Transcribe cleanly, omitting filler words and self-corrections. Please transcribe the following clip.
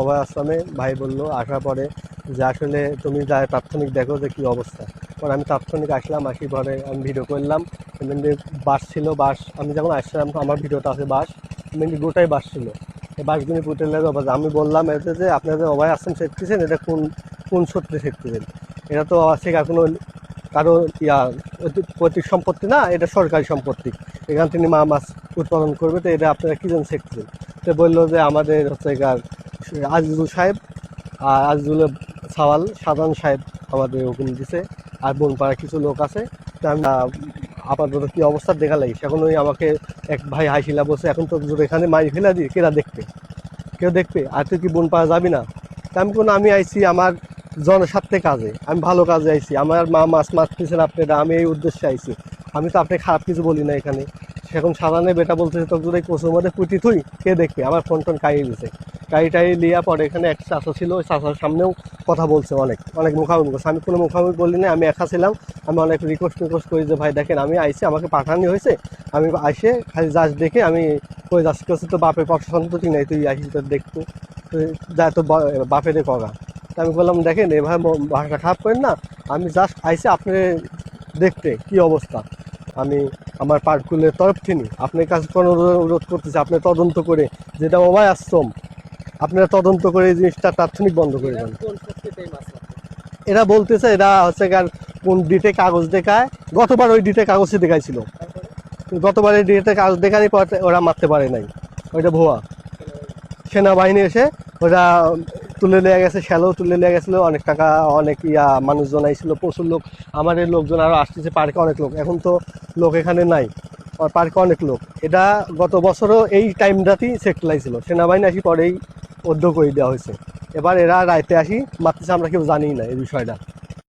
অভয় আশ্রমে। ভাই বললো আসার পরে যে আসলে তুমি যা তাৎক্ষণিক দেখো যে কী অবস্থা। পরে আমি তাৎক্ষণিক আসলাম, আসি পরে আমি ভিডিও করলাম। এমনি বাস ছিল, বাস আমি যখন আসলাম আমার ভিডিওটা আছে, বাস এমনি গোটাই বাস ছিল। এই বাসগুলি পুঁতে লাগে অবস্থা। আমি বললাম এতে যে আপনাদের অভয় আশ্রম সেটতেছেন, এটা কোন কোন সূত্রে সেটতেছেন? এটা তো আছে কোনো কারো পৈতৃক সম্পত্তি না, এটা সরকারি সম্পত্তি, এখান থেকে মাছ উৎপাদন করবে, তো এটা আপনারা কী জন্য শিখছেন? তো বললো যে আমাদের হচ্ছে আজিজুল সাহেব আর আজিজুল সাওয়াল সাধারণ সাহেব আমাদের হুকুম দিছে, আর বনপাড়ার কিছু লোক আছে। তো আমি আপাতত কী অবস্থা দেখা লাগি। এখন ওই আমাকে এক ভাই হাসিলা বলছে, এখন তো এখানে মারি ফেলা দিই, কেরা দেখবে? কেউ দেখবে? আর তুই কি বনপাড়া যাবি না? তা আমি কোনো, আমি আইছি আমার জনস্বার্থে কাজে, আমি ভালো কাজে আইছি। আমার মা মাছ মারতেছেন আপনারা, আমি এই উদ্দেশ্যে আইছি। আমি তো আপনি খারাপ কিছু বলি না এখানে। সেখন সাধারণে বেটা বলতেছে তোর যদি কোচের মধ্যে পুঁটি থুই, কে দেখবে? আমার ফোন টোন কাইয়ে দিছে। কাইটাই লিয়া পরে এখানে এক চাষা ছিল, ওই চাষার সামনেও কথা বলছে, অনেক অনেক মুখামুখি করছে। আমি কোনো মুখামুখি বলি না, আমি একা ছিলাম। আমি অনেক রিকোয়েস্ট করি যে ভাই দেখেন আমি আইছি, আমাকে পাঠানি হয়েছে, আমি আইসে খালি যাস দেখে আমি কই যাচ্ছি। করছি তো বাপের পছন্দ নাই, তুই আসিস তোর দেখতো, তুই যা তো বাপেরে কগা। আমি বললাম দেখেন এভাবে ভাষা খারাপ করেন না, আমি জাস্ট আইসি আপনি দেখতে কি অবস্থা। আমি আমার পার্কুলের তরফ থেকে আপনার কাছে কোনো অনুরোধ করতেছি, আপনি তদন্ত করে, যেটা অভয় আশ্রম, আপনারা তদন্ত করে এই জিনিসটা তাৎক্ষণিক বন্ধ করে দেন। এরা বলতেছে এরা হচ্ছে কোন ডিটে কাগজ দেখায়, গতবার ওই ডিটে কাগজে দেখাইছিল, গতবার এই ডিটে কাগজ দেখানি পরে ওরা মারতে পারে নাই, ওইটা ভুয়া। সেনাবাহিনী এসে ওরা তুলে নিয়ে গেছে, শ্যালো তুলে নিয়ে গেছিলো, অনেক টাকা, অনেক মানুষজন আইছিল, প্রচুর লোক। আমার এই লোকজন আরও আসতেছে, পার্কে অনেক লোক, এখন তো লোক এখানে নাই, আর পার্কে অনেক লোক। এটা গত বছরও এই টাইমটাতেই সেট লাইছিল, সেনাবাহিনী আসি পরেই উদ্যোগ করে দেওয়া হয়েছে। এবার এরা রাইতে আসি মারতেছে, আমরা কেউ জানি না এই বিষয়টা।